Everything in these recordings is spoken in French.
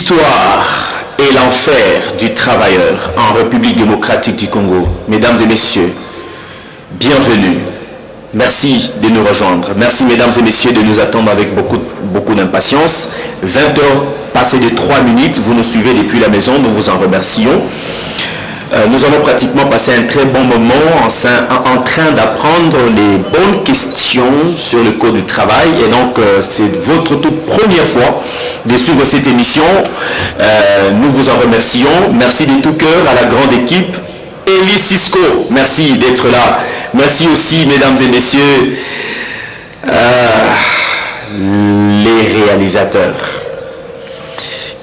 L'histoire et l'enfer du travailleur en République démocratique du Congo. Mesdames et messieurs, bienvenue. Merci de nous rejoindre. Merci mesdames et messieurs de nous attendre avec beaucoup d'impatience. 20 heures passées de 3 minutes, vous nous suivez depuis la maison, nous vous en remercions. Nous avons pratiquement passé un très bon moment en train d'apprendre les bonnes questions sur le code du travail. Et donc, c'est votre toute première fois de suivre cette émission. Nous vous en remercions. Merci de tout cœur à la grande équipe. Elie Cisco, merci d'être là. Merci aussi, mesdames et messieurs, les réalisateurs,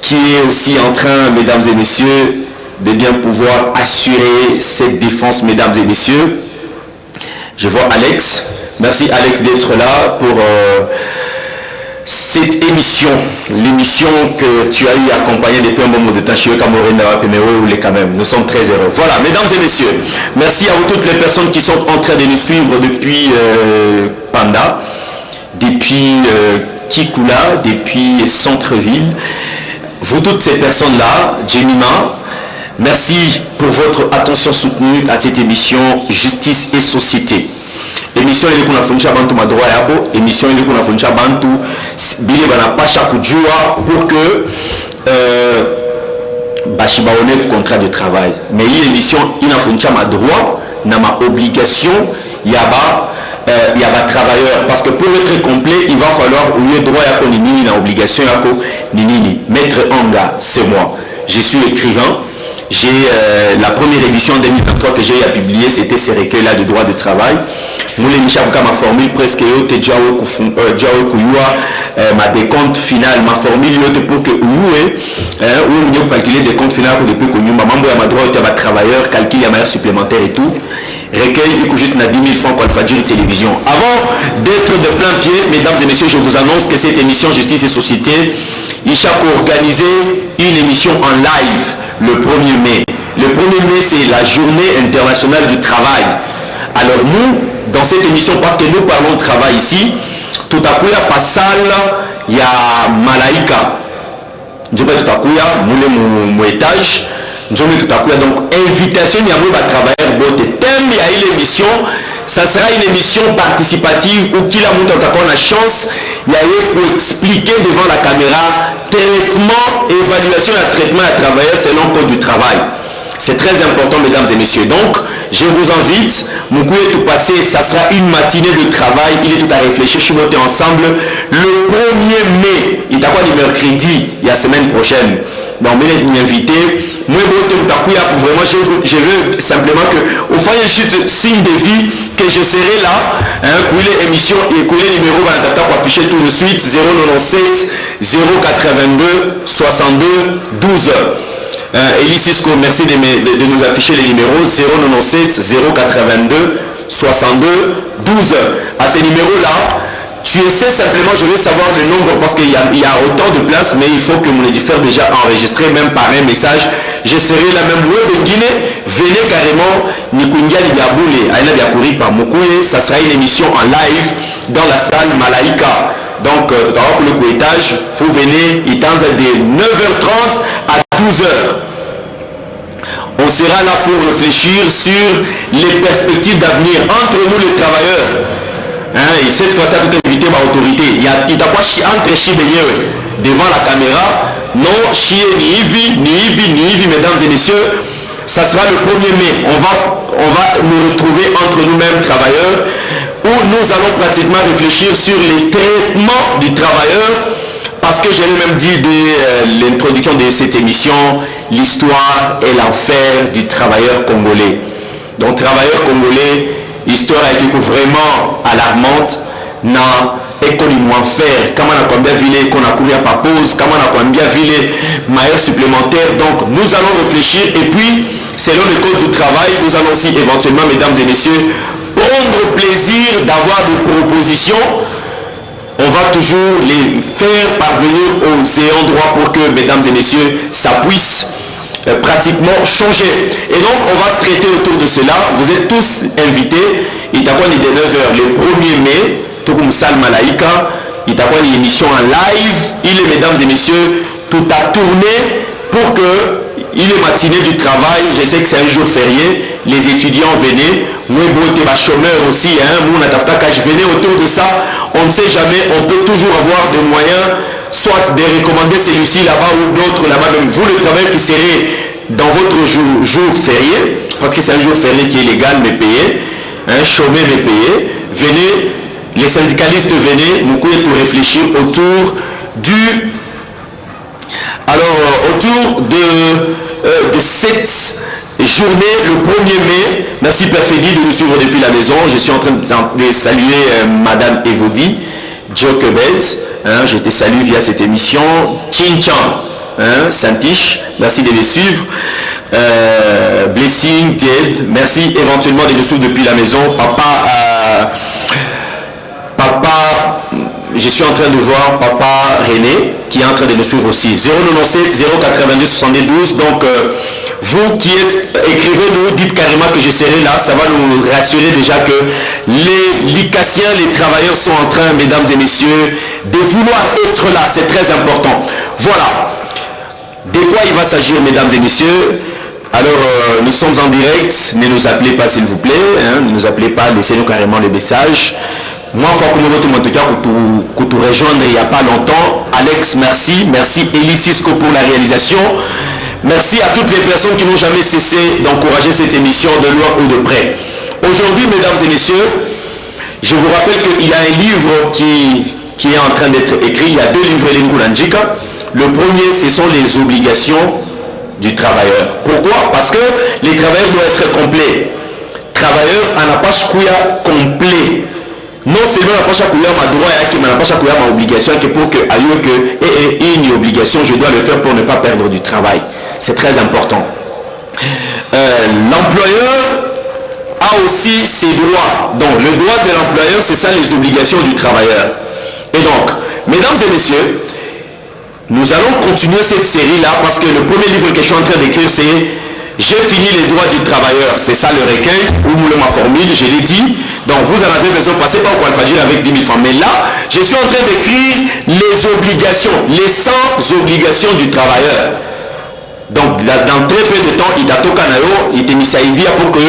qui est aussi en train, mesdames et messieurs, de bien pouvoir assurer cette défense, mesdames et messieurs. Je vois Alex. Merci Alex d'être là pour cette émission. L'émission que tu as eu accompagnée depuis un moment de temps chez quand même. Nous sommes très heureux. Voilà, mesdames et messieurs, merci à vous toutes les personnes qui sont en train de nous suivre depuis Panda, depuis Kikula, depuis Centreville. Vous toutes ces personnes-là, Jemima, merci pour votre attention soutenue à cette émission Justice et Société. Émission ile kuna fundisha bantu madroit yabo, émission ile kuna fundisha bantu bile bana pasha kujua pour que bachibaone contrat de travail. Mais hii émission ina fundisha madroit na ma obligation yaba travailleur, parce que pour être complet il va falloir ouye droit yako ni nini na obligation yako ni nini. Maître Anga, c'est moi. Je suis écrivain. J'ai la première édition en 2023 que j'ai publié, c'était ces recueils-là de droit de travail. Moulé Michel ma formule presque ma décompte finale, ma formule pour que ou calculer des comptes finaux pour depuis connu, ma membre ma droit ma travailleur, calcul à manière supplémentaire et tout. Recueil, il coûte juste 10 000 francs quand il fait télévision. Avant d'être de plein pied, mesdames et messieurs, je vous annonce que cette émission Justice et Société, il a organisé une émission en live le 1er mai. Le 1er mai, c'est la journée internationale du travail. Alors nous, dans cette émission, parce que nous parlons de travail ici, tout à coup, il y a pas salle, il y a Malaika. Je vais tout à coup, il y a mon étage. Je vais tout à coup, donc invitation, il y a un travailleur beauté. Thème, il y a une émission, ça sera une émission participative où qui a la chance, il y a pour expliquer devant la caméra traitement, évaluation et traitement à travailleurs selon le code du travail. C'est très important, mesdames et messieurs. Donc, je vous invite, mon coup est tout passé, ça sera une matinée de travail, il est tout à réfléchir, je suis monté ensemble le 1er mai, il est à quoi le mercredi, il y a la semaine prochaine. Donc, vous êtes invité. Moi, vraiment, je veux simplement que vous fassiez juste signe de vie que je serai là. Pour les émissions et pour les numéros, pour afficher tout de suite 097 082 62 12. Elie Cisco, merci de nous afficher les numéros 097 082 62 12. À ces numéros-là, tu essaies simplement, je veux savoir le nombre parce qu'il y a autant de places, mais il faut que mon éditeur déjà enregistré, même par un message. Je serai là même loin de Guinée. Venez carrément, Nikundia Ligaboule, Aïna Biakouri par Mokoué. Ça sera une émission en live dans la salle Malaika. Donc, tout à l'heure pour le coétage, vous venez, il t'en de 9h30 à 12h. On sera là pour réfléchir sur les perspectives d'avenir entre nous les travailleurs. Et cette fois-ci, toute invité par autorité. Il y a quoi entre chi devant la caméra. Non, chi ni Ivi, mesdames et messieurs. Ça sera le 1er mai. On va nous retrouver entre nous-mêmes travailleurs où nous allons pratiquement réfléchir sur les traitements du travailleur. Parce que j'ai même dit dès l'introduction de cette émission, l'histoire et l'enfer du travailleur congolais. Donc, travailleur congolais, histoire a été vraiment alarmante. Na économie faire, comment on a combien vilé qu'on a couvert par pause, comment on a combien vilé maillot supplémentaire. Donc, nous allons réfléchir et puis, selon le code du travail, nous allons aussi éventuellement, mesdames et messieurs, prendre plaisir d'avoir des propositions. On va toujours les faire parvenir aux ayants droit pour que, mesdames et messieurs, ça puisse pratiquement changer. Et donc, on va traiter autour de cela. Vous êtes tous invités. Il est à quoi de 9h le 1er mai, tout comme Salle Malaika. Il est à quoi une émission en live. Il est, mesdames et messieurs, tout a tourné pour que il est matinée du travail, je sais que c'est un jour férié, les étudiants venaient, moi j'étais chômeur aussi, je venais autour de ça, on ne sait jamais, on peut toujours avoir des moyens, soit de recommander celui-ci là-bas ou d'autres là-bas, même vous le travail qui serait dans votre jour férié, parce que c'est un jour férié qui est légal mais payé, chômé mais payé, venez, les syndicalistes venaient, nous pouvons tout réfléchir autour de cette journée, le 1er mai. Merci Père Fedi de nous suivre depuis la maison. Je suis en train de saluer Madame Evodi, Joe Quebet. Je te salue via cette émission. Chin Chan, Santiche, merci de nous suivre. Blessing, Ted, merci éventuellement de nous suivre depuis la maison. Papa, je suis en train de voir Papa René qui est en train de nous suivre aussi. 097 082 72. Donc, vous qui êtes, écrivez-nous, dites carrément que je serai là. Ça va nous rassurer déjà que les Licassiens, les travailleurs sont en train, mesdames et messieurs, de vouloir être là. C'est très important. Voilà. De quoi il va s'agir, mesdames et messieurs? Alors, nous sommes en direct. Ne nous appelez pas, s'il vous plaît. Ne nous appelez pas. Laissez-nous carrément les messages. Moi, il faut que nous te rejoindre il n'y a pas longtemps. Alex, merci. Merci Elie Cisco pour la réalisation. Merci à toutes les personnes qui n'ont jamais cessé d'encourager cette émission de loin ou de près. Aujourd'hui, mesdames et messieurs, je vous rappelle qu'il y a un livre qui est en train d'être écrit. Il y a 2 livres Lengulanjika. Le premier, ce sont les obligations du travailleur. Pourquoi? Parce que les travailleurs doivent être complets. Travailleur, on n'a pas complet. Non seulement on n'a pas ma droit, mais on n'a pas ma obligation, que pour que une obligation, je dois le faire pour ne pas perdre du travail. C'est très important. L'employeur a aussi ses droits. Donc le droit de l'employeur, c'est ça les obligations du travailleur. Et donc, mesdames et messieurs, nous allons continuer cette série-là parce que le premier livre que je suis en train d'écrire, c'est J'ai fini les droits du travailleur. C'est ça le recueil, ou ma formule, je l'ai dit. Donc vous en avez besoin, passez pas au Qualfadjir avec 10 000 francs. Mais là, je suis en train d'écrire les obligations, les 100 obligations du travailleur. Donc dans très peu de temps, il a tout canayo, il était mis ça pour que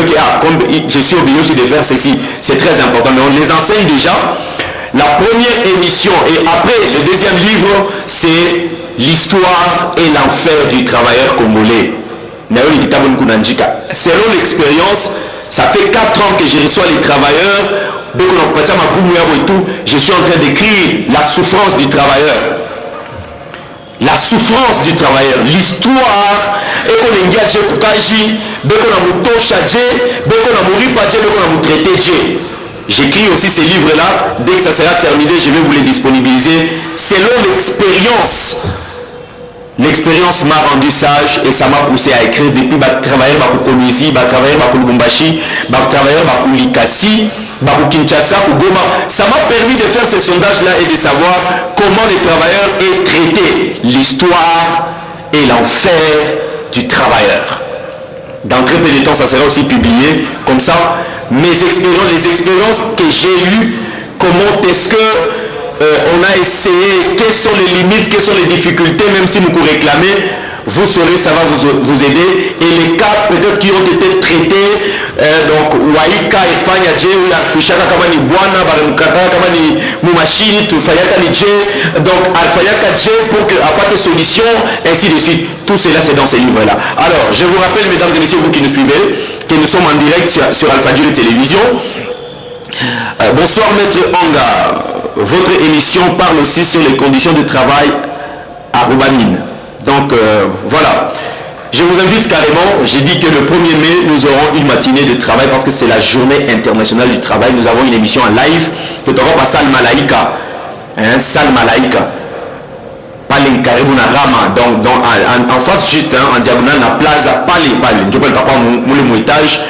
comme je suis obligé aussi de faire ceci. C'est très important. Mais on les enseigne déjà. La première émission et après le deuxième livre, c'est l'histoire et l'enfer du travailleur congolais. Selon l'expérience, ça fait 4 ans que je reçois les travailleurs. Je suis en train d'écrire la souffrance du travailleur. La souffrance du travailleur, l'histoire, j'écris aussi ces livres-là. Dès que ça sera terminé, je vais vous les disponibiliser selon l'expérience. L'expérience m'a rendu sage et ça m'a poussé à écrire depuis travailler à Konizi, travailler à Lubumbashi, travailler à Likasi, à Kinshasa, à Goma. Ça m'a permis de faire ces sondages-là et de savoir comment les travailleurs est traité, l'histoire et l'enfer du travailleur. Dans très peu de temps, ça sera aussi publié. Comme ça, mes expériences, les expériences que j'ai eues, comment est-ce que on a essayé, quelles sont les limites, quelles sont les difficultés, même si vous réclamez, vous saurez, ça va vous aider. Et les cas peut-être qui ont été traités, donc Waika et Fanyadje, ou la Fushaka Kamani Buana, Baramukata Kamani Mumashini, Tufayaka Nidje, donc Alfayaka Dje pour que apporte des solutions, ainsi de suite. Tout cela c'est dans ces livres-là. Alors, je vous rappelle, mesdames et messieurs, vous qui nous suivez, que nous sommes en direct sur Alfadjiri Télévision. Bonsoir Maître Anga. Votre émission parle aussi sur les conditions de travail à Roubanine. Donc voilà. Je vous invite carrément, j'ai dit que le 1er mai, nous aurons une matinée de travail parce que c'est la journée internationale du travail. Nous avons une émission en live que nous aurons à Salle Malaïka. Salle Malaïka. Pas l'Inkaribuna Rama. Donc en face juste, en diagonale, la plaza Palé. Je peux le papa, mon étage.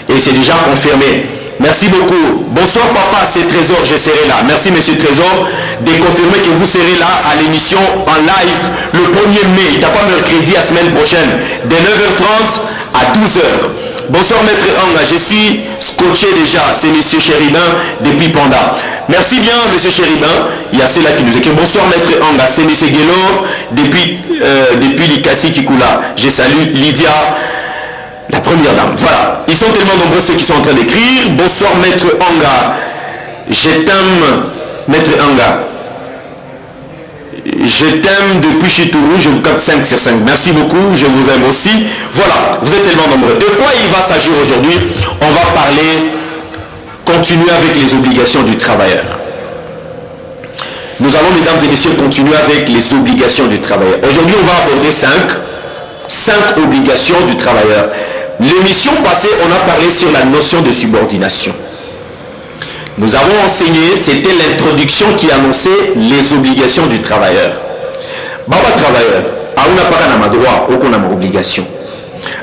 Et c'est déjà confirmé. Merci beaucoup. Bonsoir papa, c'est Trésor, je serai là. Merci monsieur Trésor de confirmer que vous serez là à l'émission en live le 1er mai. Il n'y a pas mercredi, la semaine prochaine, de 9h30 à 12h. Bonsoir maître Anga, je suis scotché déjà, c'est monsieur Chéribin depuis Panda. Merci bien, monsieur Chéribin. Il y a ceux-là qui nous écrivent. Bonsoir, maître Anga. C'est monsieur Guélor depuis l'Ikasi Kikula. Je salue Lydia, la première dame. Voilà. Ils sont tellement nombreux ceux qui sont en train d'écrire. Bonsoir, maître Anga. Je t'aime, maître Anga. Je t'aime depuis Chitourou. Je vous capte 5 sur 5. Merci beaucoup. Je vous aime aussi. Voilà. Vous êtes tellement nombreux. De quoi il va s'agir aujourd'hui? On va parler. Continuer avec les obligations du travailleur. Nous allons, mesdames et messieurs, continuer avec les obligations du travailleur. Aujourd'hui, on va aborder 5 obligations du travailleur. L'émission passée, on a parlé sur la notion de subordination. Nous avons enseigné, c'était l'introduction qui annonçait les obligations du travailleur. Baba travailleur, on n'a pas un droit, ou qu'on a ma obligation.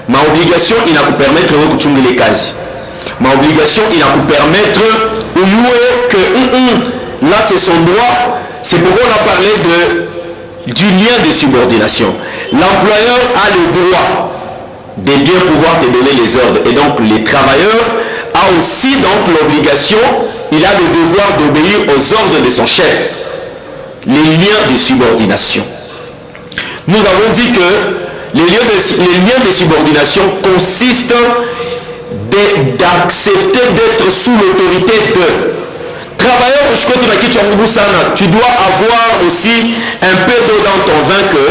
Ma obligation, il a pu permettre de recoutumer les cases. Ma obligation, il a pu permettre que là c'est son droit. C'est pourquoi on a parlé du lien de subordination. L'employeur a le droit de bien pouvoir te donner les ordres. Et donc les travailleurs a aussi donc l'obligation, il a le devoir d'obéir aux ordres de son chef. Les liens de subordination. Nous avons dit que les liens de subordination consistent d'accepter d'être sous l'autorité de travailleurs. Tu dois avoir aussi un peu d'eau dans ton vin que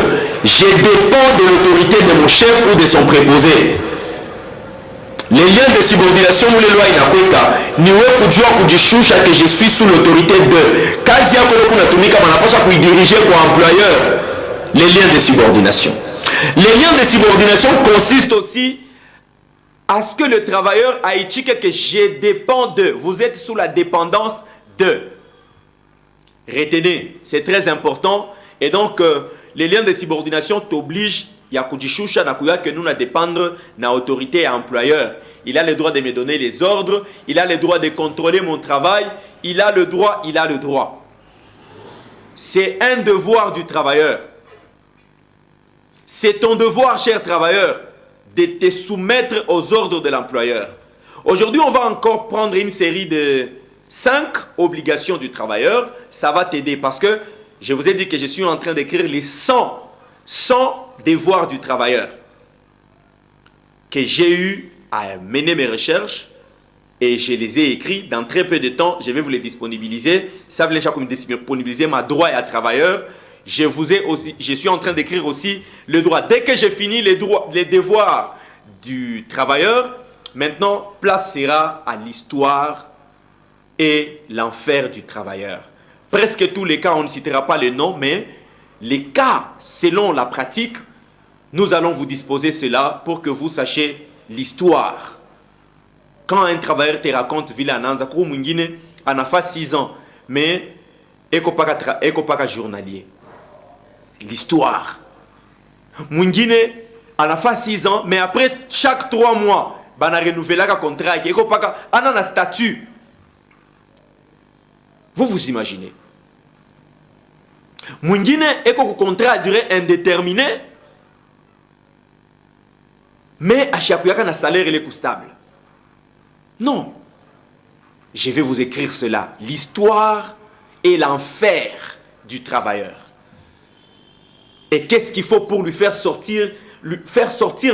je dépends de l'autorité de mon chef ou de son préposé. Les liens de subordination ou les lois inakweka niwe kujua kujishusha que je suis sous l'autorité de kazi yako kunatumika manapasha kuidiriger kwa employeur. Les liens de subordination. Les liens de subordination consistent aussi à ce que le travailleur a étiqué que je dépends de. Vous êtes sous la dépendance de. Retenez, c'est très important. Et donc, les liens de subordination t'obligent, il y a Kujishusha Nakuya que nous na dépendre na autorité et employeur. Il a le droit de me donner les ordres, il a le droit de contrôler mon travail, il a le droit. C'est un devoir du travailleur. C'est ton devoir, cher travailleur, de te soumettre aux ordres de l'employeur. Aujourd'hui, on va encore prendre une série de 5 obligations du travailleur. Ça va t'aider parce que je vous ai dit que je suis en train d'écrire les 100 devoirs du travailleur que j'ai eu à mener mes recherches et je les ai écrits dans très peu de temps. Je vais vous les disponibiliser. Ça veut dire que je disponibiliser ma droit à travailleur. Je suis en train d'écrire aussi le droit. Dès que j'ai fini les devoirs du travailleur, maintenant, place sera à l'histoire et l'enfer du travailleur. Presque tous les cas, on ne citera pas les noms, mais les cas, selon la pratique, nous allons vous disposer cela pour que vous sachiez l'histoire. Quand un travailleur te raconte, Villa Nanzakou Mungine, en a fait 6 ans, mais Ekopaka journalier. L'histoire. Mungine en a fait 6 ans, mais après chaque 3 mois, on a renouvelé le contrat. On a un statut. Vous imaginez. Mungine est que le contrat a duré indéterminé, mais à chaque fois, un salaire est stable. Non. Je vais vous écrire cela. L'histoire et l'enfer du travailleur. Et qu'est-ce qu'il faut pour lui faire sortir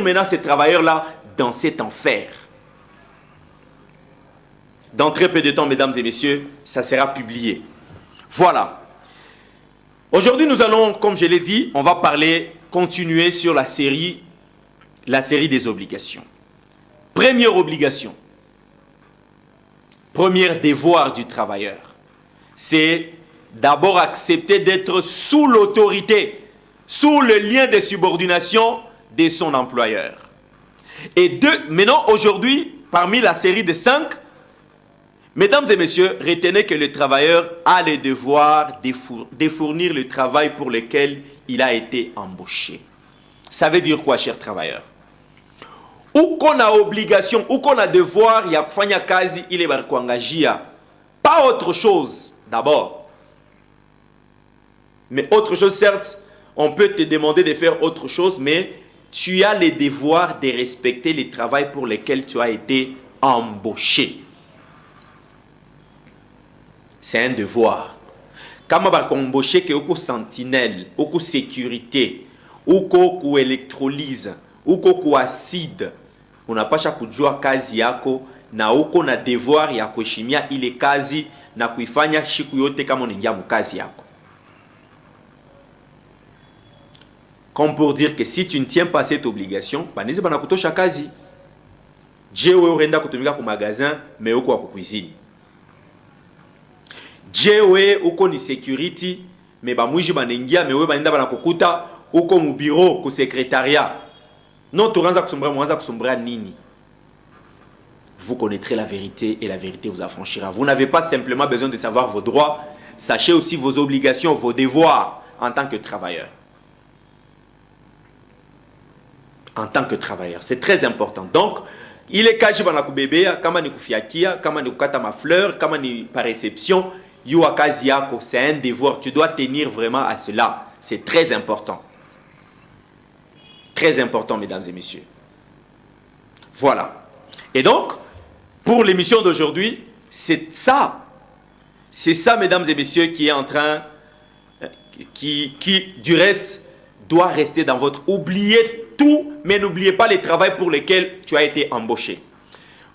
maintenant ces travailleurs-là dans cet enfer. Dans très peu de temps, mesdames et messieurs, ça sera publié. Voilà. Aujourd'hui, nous allons, comme je l'ai dit, on va continuer sur la série des obligations. Première obligation, premier devoir du travailleur, c'est d'abord accepter d'être sous l'autorité, sous le lien de subordination de son employeur. Et maintenant, aujourd'hui, parmi la série de 5, mesdames et messieurs, retenez que le travailleur a le devoir de fournir le travail pour lequel il a été embauché. Ça veut dire quoi, chers travailleurs? Ou qu'on a obligation, ou qu'on a devoir, il y a kufanya kazi ile barikuangajia. Pas autre chose, d'abord. Mais autre chose, certes, on peut te demander de faire autre chose, mais tu as le devoir de respecter le travail pour lequel tu as été embauché. c'est un devoir. Kama ba komboshe ke oko sentinelle, oko sécurité, oko électrolyse, oko acide, unapasha kujua kazi yako na uko na devoir ya kuheshimia ile kazi na kuifanya siku yote kama unaingia mkazi yako. Comme pour dire que si tu ne tiens pas cette obligation, baneze banakutosha kazi. Je wewe unaenda kutumika ku magasin mais uko wa cuisine. Je wewe uko ni security mais bamwiji banengia mais wewe banenda banakukuta uko mu bureau ku secrétariat. Non tuanza kusumbura nini? Vous connaîtrez la vérité et la vérité vous affranchira. Vous n'avez pas simplement besoin de savoir vos droits, sachez aussi vos obligations, vos devoirs en tant que travailleur. En tant que travailleur, c'est très important. Donc, il est kaji bana kubebea, kama ni kufiakia, kama ni kukata ma fleur, kama ni par réception, yuwa kazi yako, c'est un devoir. Tu dois tenir vraiment à cela. C'est très important. Très important, mesdames et messieurs. Voilà. Et donc, pour l'émission d'aujourd'hui, c'est ça. C'est ça, mesdames et messieurs, qui est en train, qui du reste, doit rester dans votre... Oubliez tout, mais n'oubliez pas les travaux pour lesquels tu as été embauché.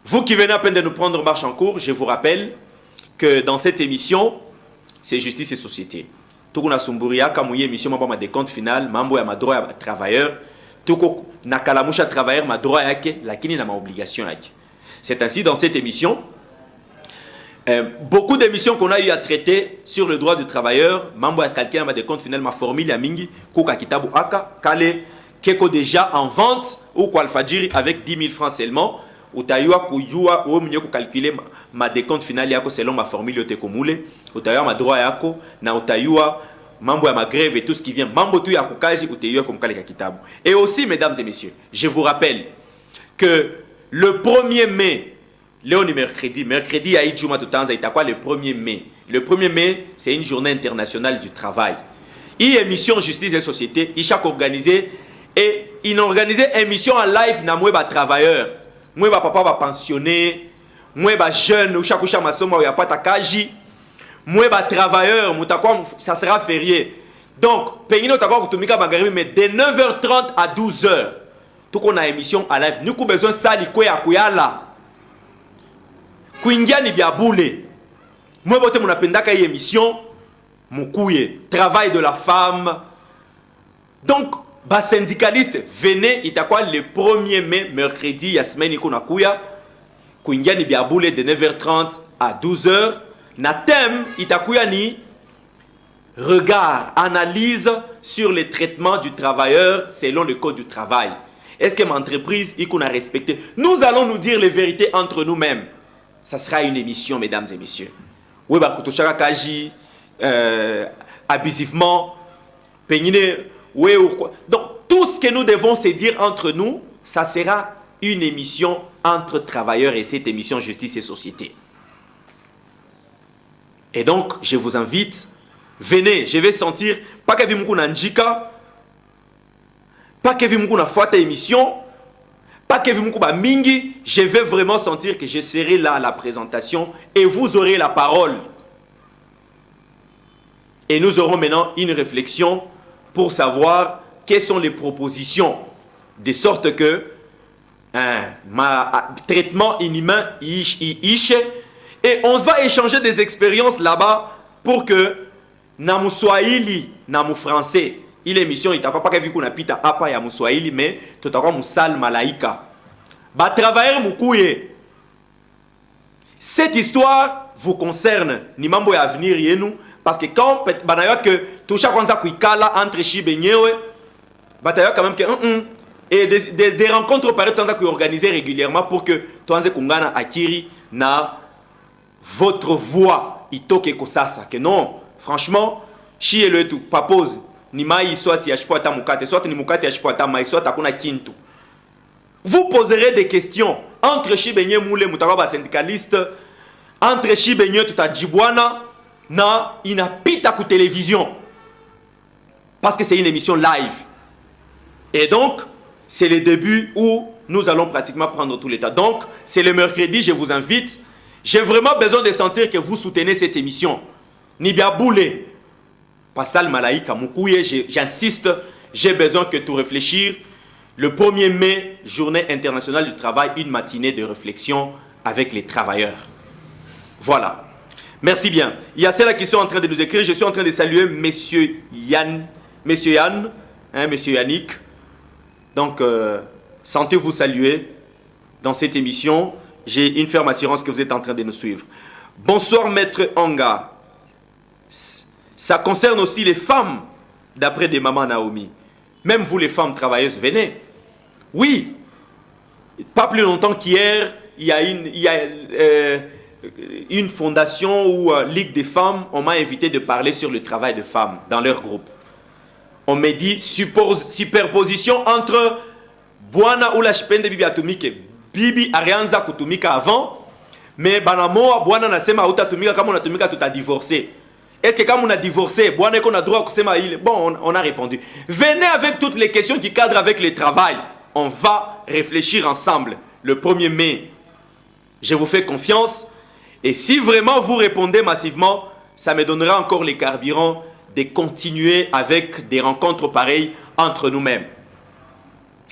Vous qui venez à peine de nous prendre marche en cours, je vous rappelle que dans cette émission, c'est justice et société. Tout qu'on a sumburia, comme émission, ma des comptes final, mambo ya ma droit à travailleur, tout qu'on a kalamusha travailleur, ma droit à lakini na ma obligation yake. C'est ainsi dans cette émission. Beaucoup d'émissions qu'on a eu à traiter sur le droit du travailleur, mambo ya calcul ma des comptes final, ma formule ya mingi, kuka kitabu aka, kale, keko déjà en vente ou kwa alfajiri avec 10 000 francs seulement. Utayua kujua ou mwenye calculer ma décompte final yako selon ma formule yote komule. Utayua ma droit yako na utayua mambo ya ma grève et tout ce qui vient. Mambo tu ya kukaji utayua comme kale kitabu. Et aussi mesdames et messieurs, je vous rappelle que le 1er mai, Léon mercredi ya Ijuma tutanza itakuwa le 1er mai. Le 1er mai, c'est une journée internationale du travail. Et émission Justice et Société, il chaque organisé et il a organisé émission en live na mwe ba travailleur. Mwe ba papa ba pensionné, mwe ba jeune ou chaque masomo ya pata kaji, mwe ba travailleur, mutakwa ça sera férié. Donc, pengine utakwa kutumika magharibi mais de 9h30 à 12h. Tout qu'on a émission en live, nous avons besoin de ça likwe ya kuyala. Kuingia ni bia boule. Mwe bote munapendaka hii émission mukuye, travail de la femme. Donc bas syndicaliste, venez, itakuwa le 1er mai, mercredi, ya semaine ikuna kuya. Kuingia ni biaboule de 9h30 à 12h. Na thème, itakuya ni regard, analyse sur le traitement du travailleur selon le code du travail. Est-ce que mon entreprise ikuna respecté? Nous allons nous dire les vérités entre nous-mêmes. Ça sera une émission, mesdames et messieurs. Oui, bah, kutoshaka kaji, abusivement, peñine. Oui, ou quoi. Donc, tout ce que nous devons se dire entre nous, ça sera une émission entre travailleurs et cette émission Justice et Société. Et donc, je vous invite, venez, je vais sentir, pas que vous na njika, pas que vous na fuata émission, pas que vous ba mingi, je vais vraiment sentir que je serai là à la présentation et vous aurez la parole. Et nous aurons maintenant une réflexion pour savoir quelles sont les propositions, de sorte que ma traitement inhumain et on va échanger des expériences là-bas pour que namu swahili namu français il émission itakuwa pas vu qu'on apita hapa ya muswahili mais tutakuwa musal malaika ba travailler mukuye. Cette histoire vous concerne ni mambo ya avenir yenu. Parce que quand banayoka que tout chaque kwanza kuikala entre shibenyewe batayoka quand même que et des rencontres pareilles tanza ku organiser régulièrement pour que tuanze kungana akiri na votre voix itoke kosasa que non franchement chi le tout papose ni mai soit ya shipota mukate soit ni mukate ya shipota mai soit akuna kintu. Vous poserez des questions entre shibenye mule mutaka ba syndicaliste entre shibenye tutajibwana na inapita ku télévision parce que c'est une émission live et donc c'est le début où nous allons pratiquement prendre tout l'état. Donc c'est le mercredi, je vous invite J'ai vraiment besoin de sentir que vous soutenez cette émission. Nibia Boulé, Pascal Malaïka Moukouye, j'insiste, j'ai besoin que tout réfléchir. Le 1er mai, journée internationale du travail, une matinée de réflexion avec les travailleurs. Voilà. Merci bien. Il y a celles qui sont en train de nous écrire. Je suis en train de saluer Monsieur Yann, Monsieur Yannick. Donc, sentez-vous saluer dans cette émission. J'ai une ferme assurance que vous êtes en train de nous suivre. Bonsoir, Maître Anga. Ça concerne aussi les femmes, d'après des mamans Naomi. Même vous, les femmes travailleuses, venez. Oui. Pas plus longtemps qu'hier, il y a une fondation ou Ligue des femmes, on m'a invité de parler sur le travail de femmes dans leur groupe. On m'a dit superposition entre Bwana ou la Shpende Bibi Atumike, Bibi Arianza Kutumika avant, mais Banamo, Bwana Nasema Uta Tumika, comme on a Tumika, tout a divorcé. Est-ce que quand on a divorcé, Bwana qu'on a droit à Kusema il... Bon, on a répondu. Venez avec toutes les questions qui cadrent avec le travail. On va réfléchir ensemble. Le 1er mai, je vous fais confiance. Et si vraiment vous répondez massivement, ça me donnera encore les carburants de continuer avec des rencontres pareilles entre nous-mêmes.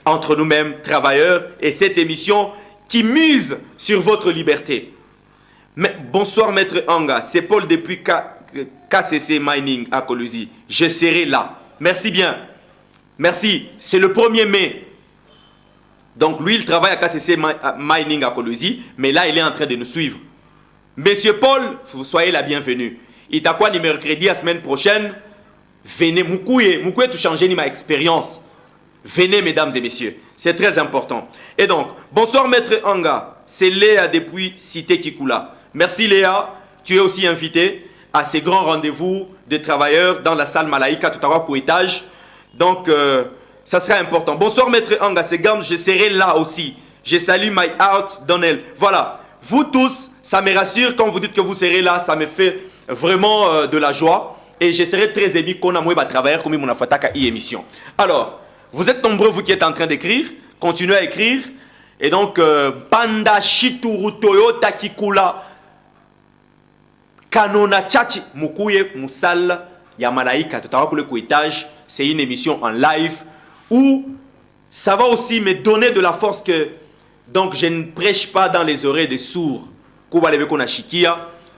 Entre nous-mêmes, travailleurs, et cette émission qui mise sur votre liberté. Mais, bonsoir, Maître Anga. C'est Paul depuis KCC Mining à Colusi. Je serai là. Merci bien. Merci. C'est le 1er mai. Donc, lui, il travaille à KCC Mining à Colusi, mais là, il est en train de nous suivre. Monsieur Paul, vous soyez la bienvenue. Il t'a quoi, mercredi, la semaine prochaine? Venez, Moukouye, tout changer ni ma expérience. Venez, mesdames et messieurs. C'est très important. Et donc, bonsoir, Maître Anga. C'est Léa depuis Cité Kikula. Merci, Léa. Tu es aussi invité à ces grands rendez-vous de travailleurs dans la salle Malaïka, tout à l'heure, au étage. Donc, ça sera important. Bonsoir, Maître Anga. C'est Gams, je serai là aussi. Je salue My Heart Donnell. Voilà. Vous tous, ça me rassure quand vous dites que vous serez là. Ça me fait vraiment de la joie. Et je serai très ému qu'on a moins de travailler comme mon afataka émission. Alors, vous êtes nombreux, vous qui êtes en train d'écrire. Continuez à écrire. Et donc, Panda Shituru Toyota Kikula Kanona Chachi Mukuye Musal Yamalaika. Tout à l'heure pour le coïtage, c'est une émission en live où ça va aussi me donner de la force que donc je ne prêche pas dans les oreilles des sourds.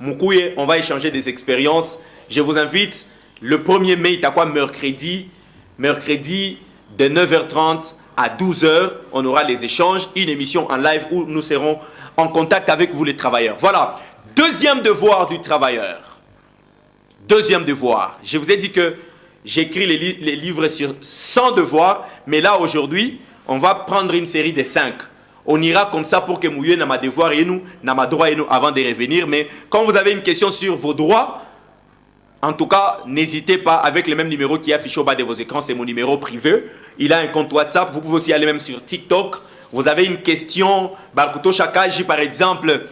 Mukuye, on va échanger des expériences. Je vous invite le 1er mai, il quoi mercredi de 9h30 à 12h, on aura les échanges, une émission en live où nous serons en contact avec vous les travailleurs. Voilà, deuxième devoir du travailleur. Deuxième devoir, je vous ai dit que j'écris les livres sur 100 devoirs, mais là aujourd'hui, on va prendre une série de 5. On ira comme ça pour que Mouye n'a ma devoir et nous, n'a ma droit et nous avant de revenir. Mais quand vous avez une question sur vos droits, en tout cas, n'hésitez pas avec le même numéro qui est affiché au bas de vos écrans, c'est mon numéro privé. Il a un compte WhatsApp, vous pouvez aussi aller même sur TikTok. Vous avez une question, Barkuto Chakaji par exemple,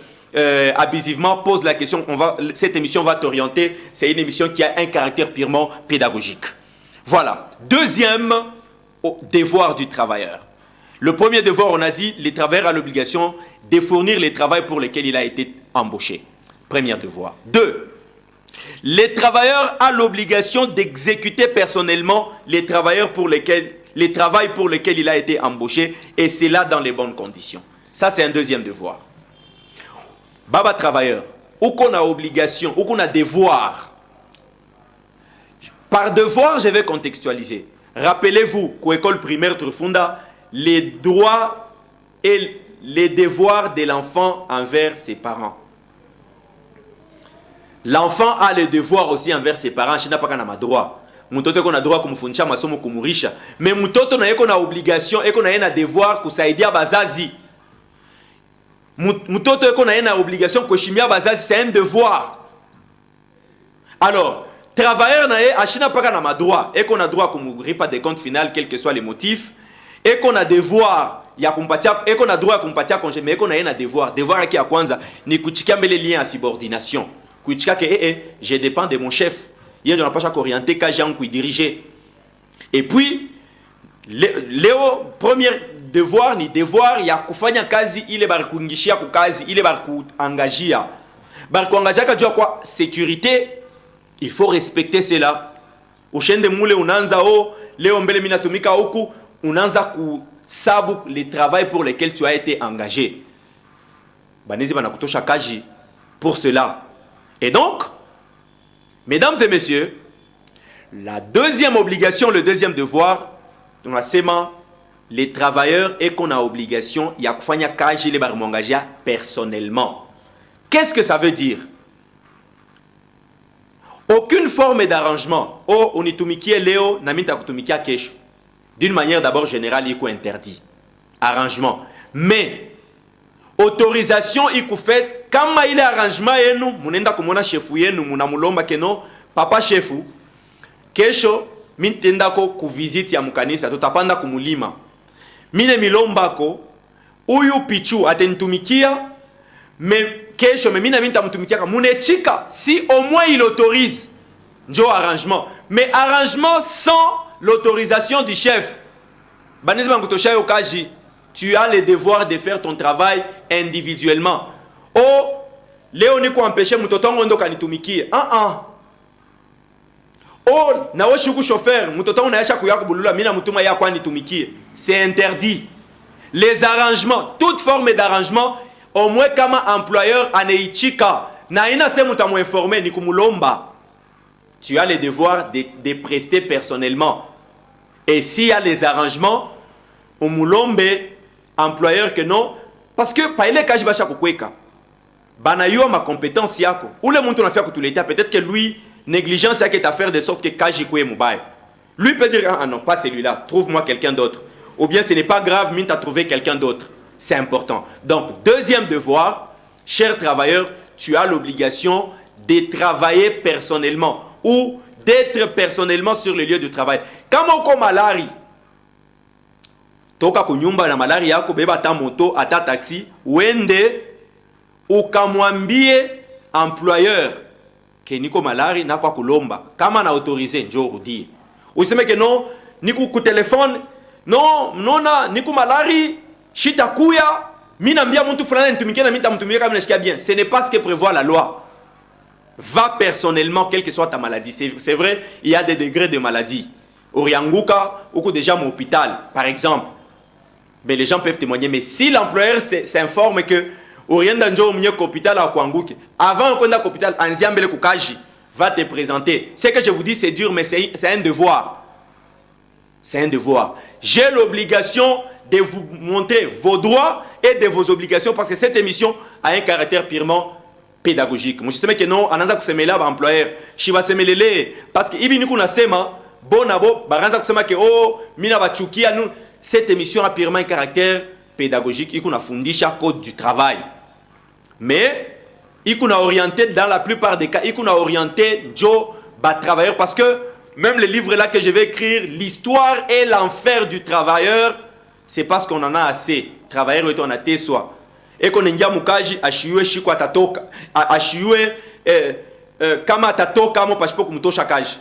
abusivement pose la question, cette émission va t'orienter. C'est une émission qui a un caractère purement pédagogique. Voilà, deuxième devoir du travailleur. Le premier devoir, on a dit, le travailleur a l'obligation de fournir les travaux pour lesquels il a été embauché. Premier devoir. 2. Les travailleurs ont l'obligation d'exécuter personnellement les travaux pour lesquels il a été embauché, et c'est là dans les bonnes conditions. Ça, c'est un deuxième devoir. Baba travailleur, où qu'on a obligation, où qu'on a devoir. Par devoir, je vais contextualiser. Rappelez-vous qu'au école primaire Trufunda, les droits et les devoirs de l'enfant envers ses parents. L'enfant a les devoirs aussi envers ses parents. Je n'ai pas qu'un droit. Mutoto qu'on a droit comme funcha masomo comme riche. Mais mutoto na qu'on a obligation et qu'on a un devoir que ça aide à bazazi. Mutoto qu'on a une obligation que chimia bazazi c'est un devoir. Alors, travailleur na achina pas qu'un droit et qu'on a droit comme ripa des comptes final quels que soient les motifs. Et qu'on a devoir ya kumpatia et qu'on a droit à kumpatia congé mais qu'on a un devoir qui a kwanza ni kuchika mbele lien à subordination kuchika que je dépends de mon chef il y a pas chaque orienté ka gens qui diriger et puis Léo première devoir ni devoir ya kufanya kazi ile bari kuingishia ku kazi ile bari kuangajia. Bari kuangajia kajua kwa sécurité, il faut respecter cela. Ushende mule unanza leo mbele mimi natumika huku, unanza kusabu le travail pour lequel tu as été engagé. Banezi banakutosha kaji pour cela. Et donc, mesdames et messieurs, la deuxième obligation, le deuxième devoir, tunasema les travailleurs et qu'on a obligation ya kufanya kazi ile bari mwangajia personnellement. Qu'est-ce que ça veut dire? Aucune forme d'arrangement. Unitumikie leo na mimi nitakutumikia kesho. D'une manière d'abord générale, il est interdit. Arrangement. Mais autorisation iko fait kama ile arrangement yenu munenda kumona chefu yenu munamulomba keno papa chefu kesho mimi nitenda ko ku visit ya mkanisa tutapanda kumulima mine milombako uyu pichu atenitumikia mais kesho mimi na mimi nitamtumikia munechika si au moins il autorise njo arrangement, mais arrangement sans l'autorisation du chef banezi bangutosha yo kaji. Tu as le devoir de faire ton travail individuellement. Leo niko empêché mutotongo ndo kanitumikie. Na wo shuku chauffeur, mutotongo na yasha kuya kubulula mina mutuma ya kwa nitumikie. C'est interdit. Les arrangements, toute forme d'arrangement, au moins kama employeur aneichika, na ina se mutamu informer ni kumulomba. Tu as le devoir de prester personnellement. Et s'il y a les arrangements, umulombe employeur que non, parce que pa ile kaji basha kukweka bana yo ma compétence yako ule muntu unafia kutuleta, peut-être que lui négligence yake est à faire de sorte que kaji kwe mubaya, lui peut dire ah non pas celui-là, trouve-moi quelqu'un d'autre, ou bien ce n'est pas grave mais t'as trouvé quelqu'un d'autre. C'est important. Donc deuxième devoir, cher travailleur, tu as l'obligation de travailler personnellement ou d'être personnellement sur le lieu de travail. Kama uko malari toka kunyumba na malari yako, beba ta moto ata taxi, uende ukamwambie employeur ke niko malari na kwa kulomba, kama na autorize njo rudie. Useme ke non niku ku telefone non nona niku malari shita kuya mimi naambia mtu fulani nitumikie na mimi nitamtumikia kama nashikia bien. Ce n'est pas ce que prévoit la loi. Va personnellement quelle que soit ta maladie. C'est vrai, il y a des degrés de maladie. Orianguka ou déjà mon hôpital par exemple. Mais les gens peuvent témoigner. Mais si l'employeur s'informe que Orienda njo mwenye hôpital à Kwanguke, avant qu'on ait hôpital Anziambele Kukaji, va te présenter. Ce que je vous dis c'est dur, mais c'est un devoir. C'est un devoir. J'ai l'obligation de vous montrer vos droits et de vos obligations parce que cette émission a un caractère purement pédagogique. Moi je sais que non, ananza kusemela ba employeur, shiba semelele parce que ibi niku nasema bonabo baranza kusema que mina bachukia nous. Cette émission a purement un caractère pédagogique. Il a fundisha code du travail. Mais il a orienté dans la plupart des cas, il a orienté Joe travailleur parce que même le livre là que je vais écrire, l'histoire et l'enfer du travailleur, c'est parce qu'on en a assez. Travailleur est on a té soi. Et qu'on a mukaji ashiwe shiko atatoka ashiwe kama atatoka mo pashipo kumtosha kaji.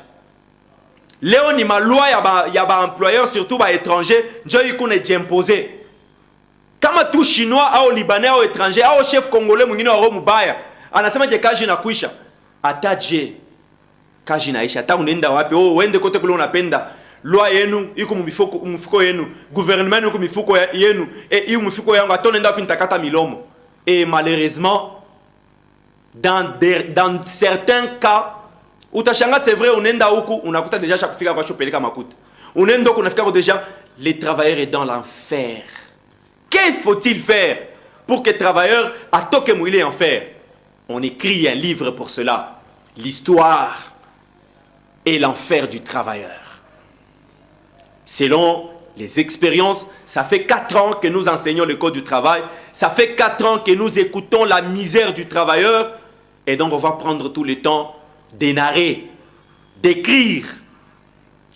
Léo ni ma loi ya ba employeur surtout ba étranger njo ikune d'imposer. Kama tu chinois au libanais au étranger au chef congolais mwingine wa mubaya anasema je kaji na kuisha ataje kaji naisha hata unaenda wapi uende kote kule unapenda loi yenu iko mfuko yenu gouvernement iko mifuko yenu et iko mfuko yangu atonenda wapi nitakata milomo. Et malheureusement dans certains cas utashanga c'est vrai unenda huku unakuta déjà shakufika kwa shopeleka makuta unenda huku unafika déjà les travailleurs est dans l'enfer. Qu'est-ce faut-il faire pour que les travailleurs atoke mouillé en fer? On écrit un livre pour cela, l'histoire et l'enfer du travailleur. Selon les expériences, ça fait 4 ans que nous enseignons le code du travail, ça fait 4 ans que nous écoutons la misère du travailleur, et donc on va prendre tout le temps de narrer, d'écrire.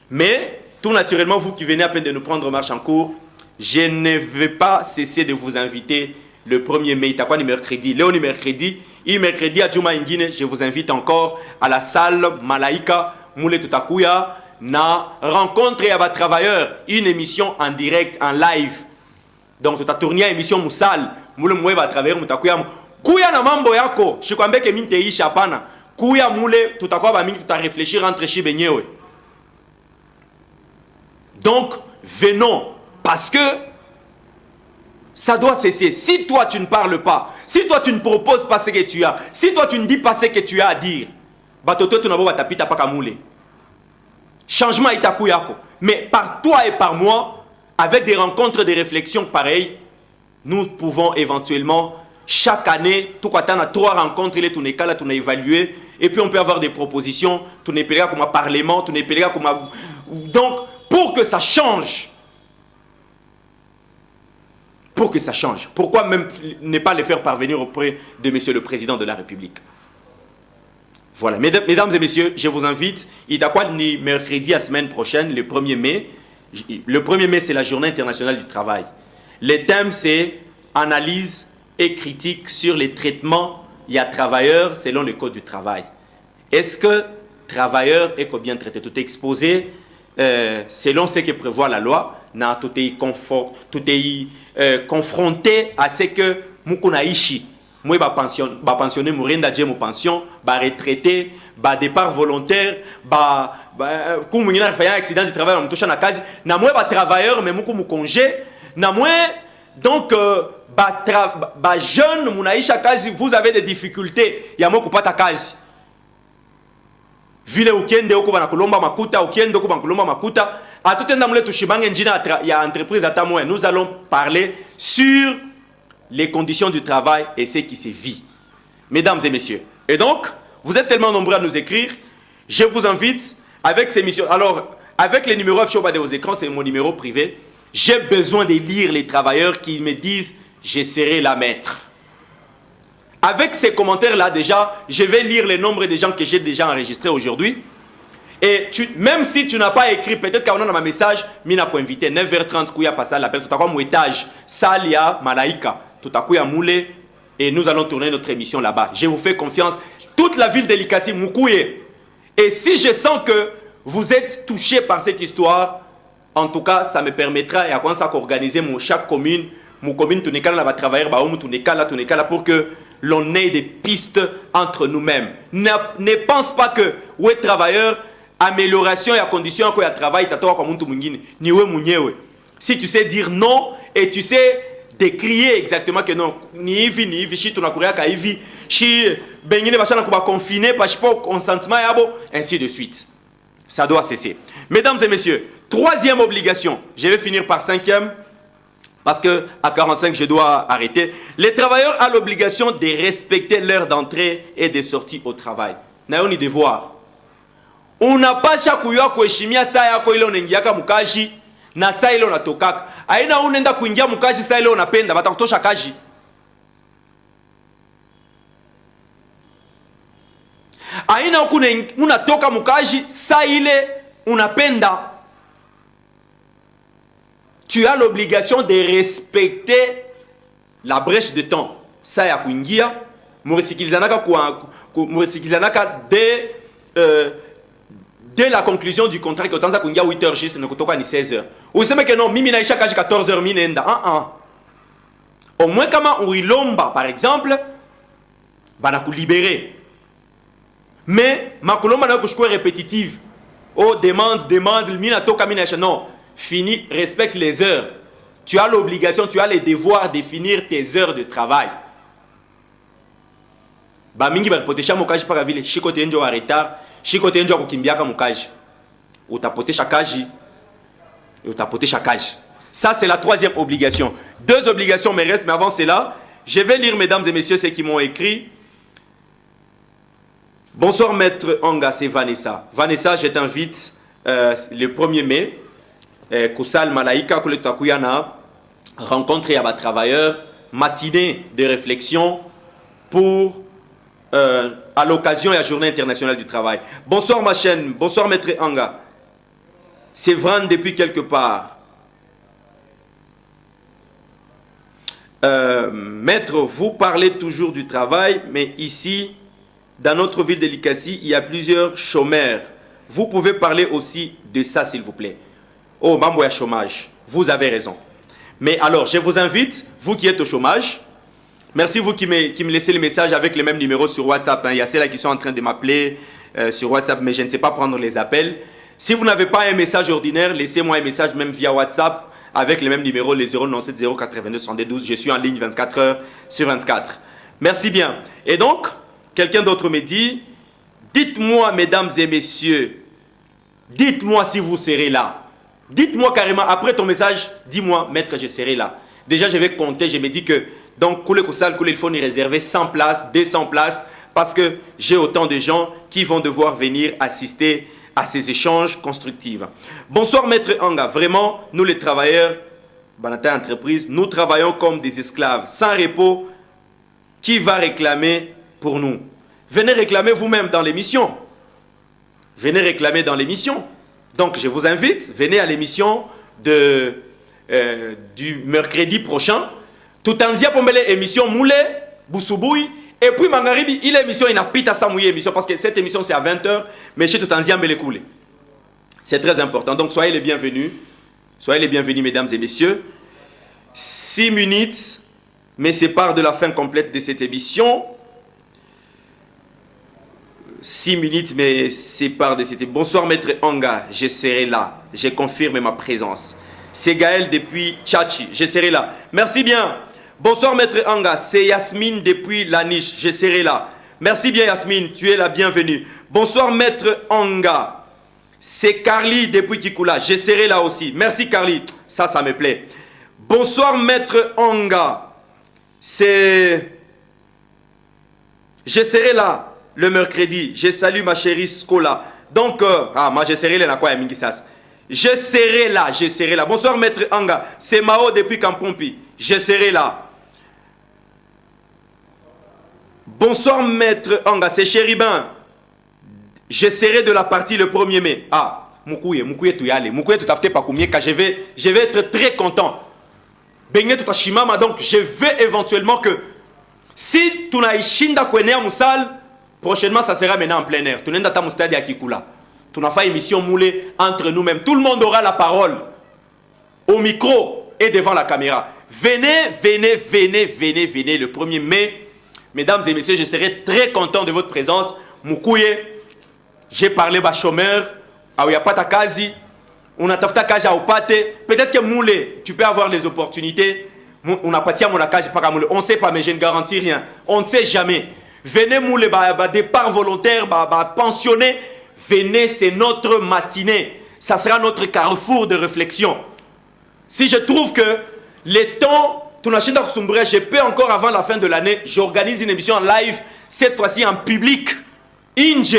Mais, tout naturellement, vous qui venez à peine de nous prendre marche en cours, je ne vais pas cesser de vous inviter le 1er mai. T'as quoi le mercredi? Le mercredi, et mercredi à Juma Ingine, je vous invite encore à la salle Malaika Moule Tutakuya na rencontre à travailleurs, une émission en direct, en live. Donc tutaturnia émission musal mule mwe ba travers mutakuya kuya na mambo yako shikwambie ke mimi nitaishi hapana kuya mule tutakuwa ba mingi réfléchir entre shi benyewe. Donc venons parce que ça doit cesser. Si toi tu ne parles pas, si toi tu ne proposes pas ce que tu as, si toi tu ne dis pas ce que tu as à dire, batoto tu n'abo batapita pas kamule. Changement itaku yako. Mais par toi et par moi, avec des rencontres, des réflexions pareilles, nous pouvons éventuellement, chaque année, tout quand on a 3 rencontres, il est tout là, tout évalué, et puis on peut avoir des propositions, tout n'est pas comme un parlement, tout n'est pas comme un... Donc, pour que ça change, pourquoi même ne pas les faire parvenir auprès de Monsieur le Président de la République? Voilà, mesdames et messieurs, je vous invite, il y a quoi mercredi la semaine prochaine, le 1er mai. Le 1er mai, c'est la journée internationale du travail. Le thème, c'est analyse et critique sur les traitements il y a travailleurs selon le code du travail. Est-ce que travailleur est bien traité? Tout est exposé selon ce que prévoit la loi. Tout est confronté à ce que Mukunaishi. Moi, pensionné, Mourenda Djemo pension, retraité, départ volontaire, comme il y a un accident du travail, on touche à la case. Na moi, travailleur, mais moukou congé. Na moi, donc, jeune, Mounaïcha case, vous avez des difficultés. Il y a moukou pas ta case. Vile ukende oko bana kolomba makuta, ukende oko bana kolomba makuta. À tout un moment, il y a entreprise à Tamouen. Nous allons parler sur les conditions du travail et ce qui se vit. Mesdames et messieurs. Et donc, vous êtes tellement nombreux à nous écrire. Je vous invite avec ces missions. Alors, avec les numéros affichés au bas de vos écrans, c'est mon numéro privé. J'ai besoin de lire les travailleurs qui me disent « Je serai la maître ». Avec ces commentaires-là, déjà, je vais lire le nombre de gens que j'ai déjà enregistrés aujourd'hui. Et même si tu n'as pas écrit, peut-être qu'on a un message, mina ko invité 9h30 kuya passer l'appel tout à coup mon étage Salia Malaika tout à coup ya moulé et nous allons tourner notre émission là-bas. Je vous fais confiance. Toute la ville de Likasi Mukouye. Et si je sens que vous êtes touchés par cette histoire, en tout cas, ça me permettra et à quoi ça organiser chaque commune, mon commune tout n'est qu'à là travailler tout n'est qu'à là pour que l'on ait des pistes entre nous-mêmes. Ne pense pas que ouais travailleur amélioration et à condition qu'il y a travail comme si tu sais dire non et tu sais décrier exactement que non ni ivi shi tunakuria ka ivi shi bengine bachana kuba confiné parce que consentement yabo ainsi de suite. Ça doit cesser. Mesdames et messieurs, 3e obligation. Je vais finir par 5e parce que à 45 je dois arrêter. Les travailleurs ont l'obligation de respecter l'heure d'entrée et de sortie au travail. N'ayons ni devoir. Unapasha kuyua kuheshimia saa yako ile unaingiaka mkaji na saa ile unatokaka. Haina unaenda kuingia mkaji saa ile unapenda batakutosha kaji. Haina unatoka mkaji saa ile unapenda. Tu as l'obligation de respecter la brèche de temps. Saa ya kuingia muresikilizanaka dès la conclusion du contrat, que tu as 8h juste, ne kutoka ni 16h. Ou c'est que non, mimi naisha kaji 14h minenda. Au moins kama uilomba par exemple, bana ku libérer. Mais ma kulomba na kushukua répétitive. Oh demande, mina toka mina naisha non. Fini, respecte les heures. Tu as l'obligation, tu as le devoir de finir tes heures de travail. Ba mingi ba potesha mokaji para vile, shiko tenjo wa retard. Shiko tenjo kukimbiaka mukaji. Utapotesha kaji. Utapotesha kaji. Ça, c'est la 3e obligation. 2 obligations me restent, mais avant cela, je vais lire, mesdames et messieurs, ceux qui m'ont écrit. Bonsoir, maître Anga, c'est Vanessa. Vanessa, je t'invite le 1er mai, Kusal Malaika, Kuletakuyana, rencontre à travailleurs, matinée de réflexion pour à l'occasion de la journée internationale du travail. Bonsoir ma chaîne, bonsoir maître Anga. C'est Vran depuis quelque part. Maître, vous parlez toujours du travail, mais ici, dans notre ville de Likasi, il y a plusieurs chômeurs. Vous pouvez parler aussi de ça, s'il vous plaît. Oh, mambo ya chômage. Vous avez raison. Mais alors, je vous invite, vous qui êtes au chômage, merci vous qui me laissez les messages avec les mêmes numéros sur WhatsApp. Il y a ceux-là qui sont en train de m'appeler sur WhatsApp, mais je ne sais pas prendre les appels. Si vous n'avez pas un message ordinaire, laissez-moi un message même via WhatsApp avec les mêmes numéros, les 097 082 72. Je suis en ligne 24 heures sur 24. Merci bien. Et donc, quelqu'un d'autre me dit, dites-moi, mesdames et messieurs, dites-moi si vous serez là. Dites-moi carrément, après ton message, dis-moi, maître, je serai là. Déjà, je vais compter, je me dis que, donc, il faut y réserver 100 places, 200 places, parce que j'ai autant de gens qui vont devoir venir assister à ces échanges constructifs. Bonsoir, maître Anga. Vraiment, nous les travailleurs, Banata Entreprise, nous travaillons comme des esclaves, sans repos. Qui va réclamer pour nous? Venez réclamer vous-même dans l'émission. Venez réclamer dans l'émission. Donc, je vous invite, venez à l'émission du mercredi prochain. Tout en zia pombele émission Moulé, Boussoubouy. Et puis, Mangaribi, il est émission, il n'a pas sa mouillé émission, parce que cette émission, c'est à 20h, mais chez tout en zia, mais coulé. C'est très important. Donc, soyez les bienvenus. Soyez les bienvenus, mesdames et messieurs. 6 minutes me séparent de la fin complète de cette émission. 6 minutes me séparent de cette émission. Bonsoir, maître Anga. Je serai là. Je confirme ma présence. C'est Gaël depuis Tchatchi. Je serai là. Merci bien. Bonsoir, maître Anga. C'est Yasmine depuis la niche. Je serai là. Merci bien, Yasmine. Tu es la bienvenue. Bonsoir, maître Anga. C'est Carly depuis Kikula. Je serai là aussi. Merci, Carly. Ça me plaît. Bonsoir, maître Anga. Je serai là le mercredi. Je salue ma chérie Skola. Donc, moi, je serai là. Je serai là. Je serai là. Bonsoir, maître Anga. C'est Mao depuis Kampompi. Je serai là. Bonsoir, maître Anga. C'est Chéribin. Je serai de la partie le 1er mai. Ah, Moukouye, tu y allais. Moukouye, tout à fait pas combien, car je vais être très content. Bengne tout à Shimama, donc je vais éventuellement que si tu n'as Shinda Kwene à Moussal, prochainement ça sera maintenant en plein air. Tu n'as pas Moustadi à Kikula. Tu n'as pas émission moulée entre nous-mêmes. Tout le monde aura la parole au micro et devant la caméra. Venez le 1er mai. Mesdames et messieurs, je serai très content de votre présence. Moukouye, j'ai parlé bas chômeur, il n'y a pas ta case, on a tafta cage à opate. Peut-être que Moulé, tu peux avoir les opportunités. On n'a pas tiré mon cage, on ne sait pas, mais je ne garantis rien. On ne sait jamais. Venez Moulé, départ volontaire, pensionné. Venez, c'est notre matinée. Ça sera notre carrefour de réflexion. Si je trouve que les temps, je peux encore avant la fin de l'année, j'organise une émission en live, cette fois-ci en public. Inge,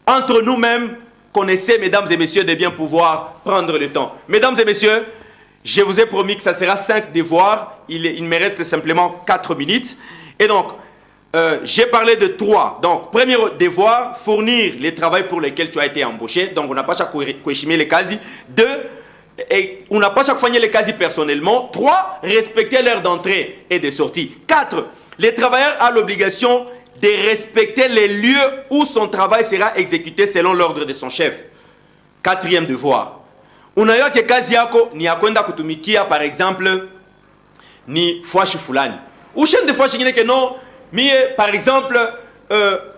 entre nous-mêmes, connaissez, mesdames et messieurs, de bien pouvoir prendre le temps. Mesdames et messieurs, je vous ai promis que ça sera 5 devoirs. Il me reste simplement 4 minutes. Et donc, j'ai parlé de 3. Donc, premier devoir, fournir les travaux pour lesquels tu as été embauché. Donc, on n'a pas chaque fois les cases. 2, on n'a pas chaque fois les cases personnellement. 3, respecter l'heure d'entrée et de sortie. 4, les travailleurs ont l'obligation de respecter les lieux où son travail sera exécuté selon l'ordre de son chef. 4e devoir. Unayo ke kazi yako ni ya kwenda kutumikia par exemple ni fwashi fulani. Ushende de fwashi ngine ke no mie par exemple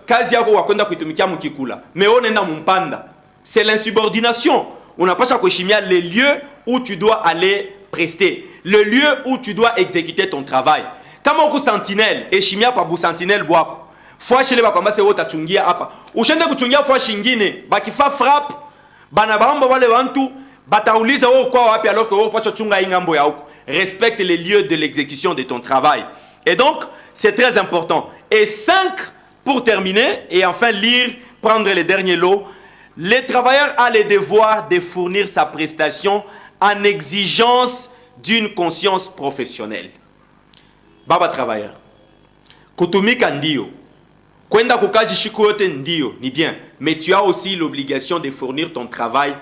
kazi yako wa kwenda kutumikia mukikula. Mais on enda mumpanda. C'est l'insubordination. On n'a pas à kuheshimia les lieux où tu dois aller prester, le lieu où tu dois exécuter ton travail. Kama uko sentinelle, heshimia pa bu sentinelle bwako. Fwashi le bakwamba se wota chungia hapa. Ushende kuchungia fwashi ngine, bakifa frappe, bana baomba wale wantu batauliza wao kwa wapi alors que wao pacho chunga ingambo ya huko. Respecte les lieux de l'exécution de ton travail. Et donc, c'est très important. Et 5 pour terminer et enfin lire, prendre les derniers lots. Le travailleur a le devoir de fournir sa prestation en exigence d'une conscience professionnelle. Baba travailleur, kutumika ndio, kwenda kukazi shiku yote ndio, ni bien, mais tu as aussi l'obligation de fournir ton travail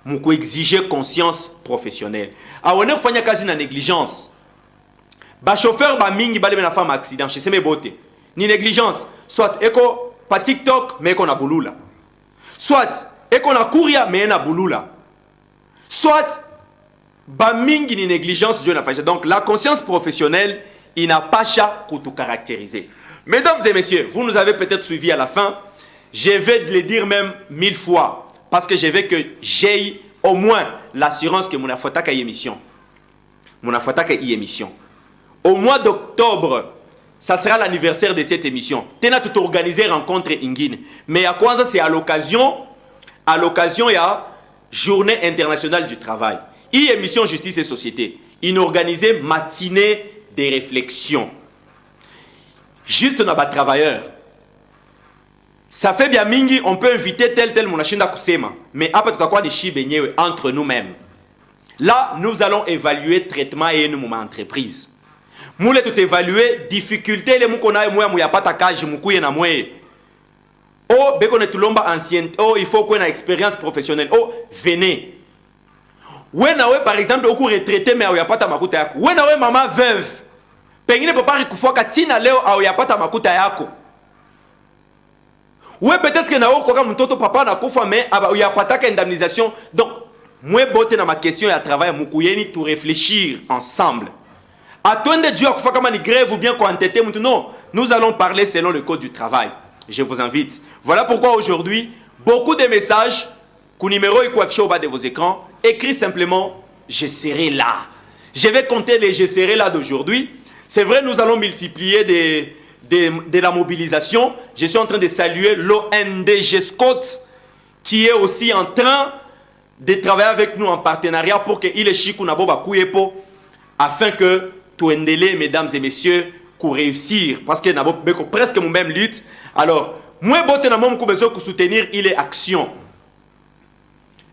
muko exiger conscience professionnelle. Awone kufanya kazi na négligence. Ba chauffeur ba mingi bale na fama accident, chez seme bote. Ni négligence, soit eko pa TikTok mais eko na bulula. Soit eko na courir mais na bulula. Soit Bamingi ni négligence Dieu n'a pas. Donc la conscience professionnelle, il n'a pas cha pour tout caractériser. Mesdames et messieurs, vous nous avez peut-être suivis à la fin. Je vais le dire même 1000 fois. Parce que je veux que j'ai au moins l'assurance que mon afotaka y émission. Mon afotaka y émission. Au mois d'octobre, ça sera l'anniversaire de cette émission. Tena tout organiser rencontre ingine. Mais à quoi ça c'est à l'occasion il y a Journée internationale du travail. Et émission Justice et Société. Ils organisé matinée des réflexions. Juste dans les travailleurs. Ça fait bien mingi, on peut inviter tel mon achinda kusema. Mais après tout à quoi des chibenye entre nous-mêmes. Là, nous allons évaluer traitement et nous entreprise. Nous allons tout évaluer difficulté les mukona et moi ya pata kaji mukuye na mwe. Oh, beko ne tulomba ancienne. Oh, il faut qu'on ait expérience professionnelle. Oh, venez. Ouais na ouais par exemple au cours retraité mais ya pata makuta yako. Ouais na ouais maman veuve. Pengine papa rikufoka tina leo au ya pata makuta yako. Ouais peut-être que na okoka mtoto papa na kufa mais ya pata ka indemnisation. Donc moi botte na ma question ya travail mukuyeni tout réfléchir ensemble. Attendez Dieu à kama ni grève ou bien qu'on entêté mutu non, nous allons parler selon le code du travail. Je vous invite. Voilà pourquoi aujourd'hui beaucoup de messages qu'au numéro est affiché au bas de vos écrans, écrit simplement je serai là. Je vais compter les je serai là d'aujourd'hui. C'est vrai, nous allons multiplier de la mobilisation. Je suis en train de saluer l'ONDG Scott qui est aussi en train de travailler avec nous en partenariat pour qu'il ait chic ou afin que tout endele, mesdames et messieurs, pour réussir. Parce que nous avons presque mon même lutte. Alors, moi, je n'ai besoin de soutenir, il est action.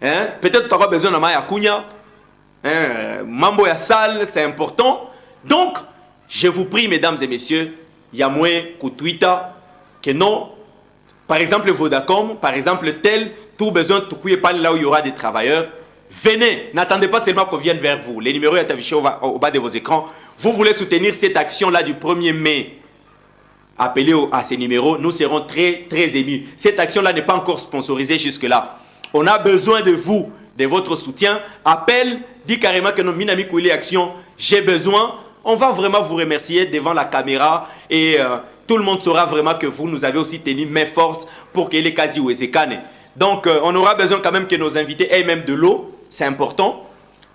Hein? Peut-être tu auras besoin de Maya Kunya. Mambo ya salle, c'est important. Donc, je vous prie, mesdames et messieurs, il y a moins que Twitter, que non, par exemple Vodacom, par exemple tel, tout besoin de tout pas là où il y aura des travailleurs. Venez, n'attendez pas seulement qu'on vienne vers vous. Les numéros sont affichés au bas de vos écrans. Vous voulez soutenir cette action-là du 1er mai. Appelez à ces numéros, nous serons très très émus. Cette action-là n'est pas encore sponsorisée jusque-là. On a besoin de vous, de votre soutien. Appelle, dis carrément que nos Minami Kouli Action, j'ai besoin. On va vraiment vous remercier devant la caméra et tout le monde saura vraiment que vous nous avez aussi tenu main forte pour qu'il y ait quasi ou ezekane. Donc on aura besoin quand même que nos invités aient même de l'eau, c'est important.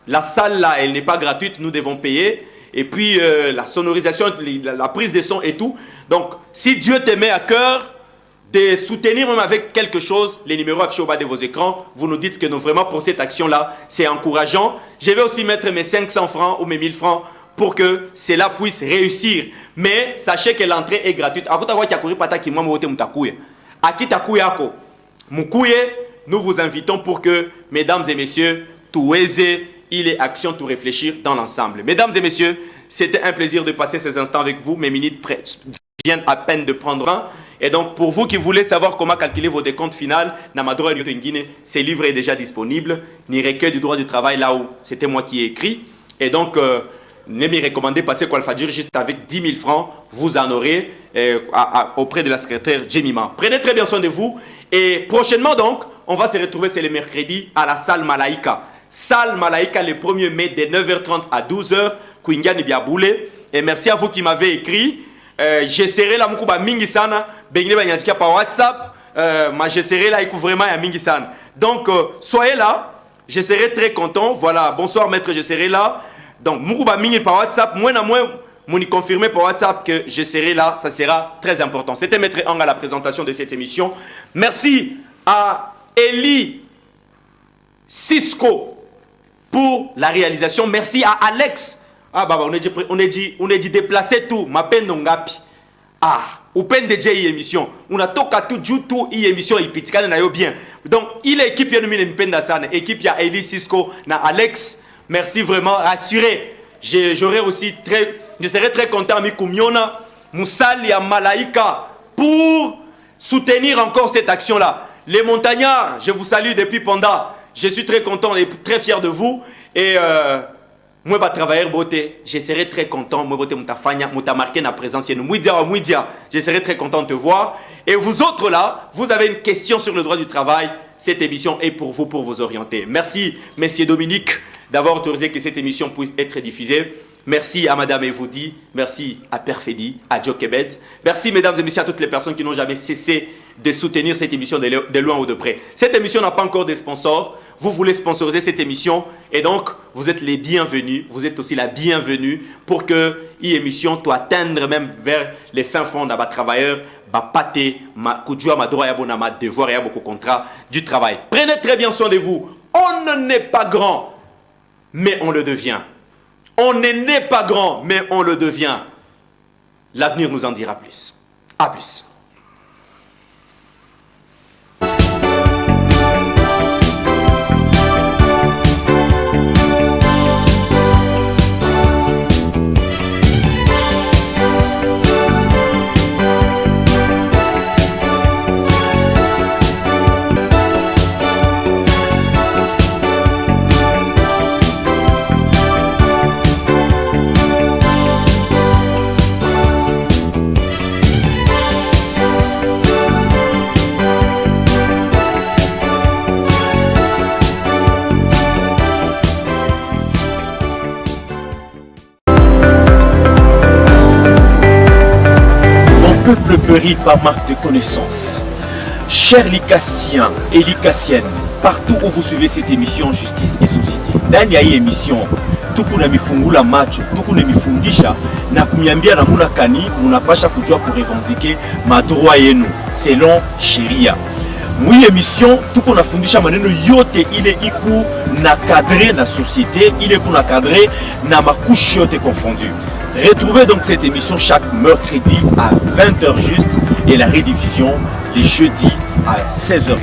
La salle là, elle n'est pas gratuite, nous devons payer. Et puis la sonorisation, la prise de son et tout. Donc si Dieu te met à cœur de soutenir même avec quelque chose, les numéros affichés au bas de vos écrans, vous nous dites que nous vraiment pour cette action-là, c'est encourageant. Je vais aussi mettre mes 500 francs ou mes 1000 francs pour que cela puisse réussir. Mais sachez que l'entrée est gratuite. Nous vous invitons pour que, mesdames et messieurs, tout aiser, il est action, tout réfléchir dans l'ensemble. Mesdames et messieurs, c'était un plaisir de passer ces instants avec vous. Mes minutes viennent à peine de prendre un. Et donc, pour vous qui voulez savoir comment calculer vos décomptes finales, Namadro et Guinée, ce livre est déjà disponible. Ni recueil du droit du travail, là où c'était moi qui ai écrit. Et donc, ne me recommandez passer Kwalfadjir juste avec 10 000 francs. Vous en aurez auprès de la secrétaire Jemima. Prenez très bien soin de vous. Et prochainement, donc, on va se retrouver, c'est le mercredi, à la salle Malaïka. Salle Malaïka, le 1er mai, de 9h30 à 12h. Kwingani Biaboule. Et merci à vous qui m'avez écrit. Je serai là, Moukuba Mingisana. Bengne Banyadjika par WhatsApp. Je serai là, vraiment à Mingisana. Donc, soyez là. Je serai très content. Voilà. Bonsoir, maître, je serai là. Donc, Moukuba Mingi par WhatsApp. Moi, m'y confirmer par WhatsApp que je serai là. Ça sera très important. C'était maître Ang à la présentation de cette émission. Merci à Eli Cisco pour la réalisation. Merci à Alex. Ah bah on est dit déplacer tout. Ma peine n'ongapi. Ah, ou peine de déjà émission. On a toka tout émission et pitikane na yo bien. Donc il est équipe ya numine mpenda sana. Équipe ya Eli Cisco na Alex. Merci vraiment. Rassurez. Je serai très content avec Koumiona, Moussali à Malaïka pour soutenir encore cette action-là. Les montagnards, je vous salue depuis Panda. Je suis très content et très fier de vous. Et moi, je vais travailler beauté. Je serai très content. Moi, beauté, je marqué ma présence. Je serai très content de te voir. Et vous autres là, vous avez une question sur le droit du travail. Cette émission est pour vous orienter. Merci, messieurs Dominique d'avoir autorisé que cette émission puisse être diffusée. Merci à Madame Evoudi, merci à Perfedi, à Joe Kebed. Merci mesdames et messieurs à toutes les personnes qui n'ont jamais cessé de soutenir cette émission de loin ou de près. Cette émission n'a pas encore de sponsors. Vous voulez sponsoriser cette émission et donc vous êtes les bienvenus. Vous êtes aussi la bienvenue pour que l'émission doit atteindre même vers les fins fonds de travailleurs. Ma droit et ma devoir et beaucoup contrat du travail. Prenez très bien soin de vous. On n'est pas grand, mais on le devient. On n'est pas grand, mais on le devient. L'avenir nous en dira plus. À plus. Peuple périt par marque de connaissance. Chers Licassiens et Licassiennes, partout où vous suivez cette émission Justice et Société, dans cette émission, tukuna mifungula macho, tukuna mifundisha, na kumiambia na muna kani, munapasha kujua pour revendiquer madroit yenu, selon Sheria. Mwi émission, tukuna fundisha maneno yote ile iku na cadré na société, ile iku na cadré na makushe yote confondu. Retrouvez donc cette émission chaque mercredi à 20h juste et la rediffusion les jeudis à 16h.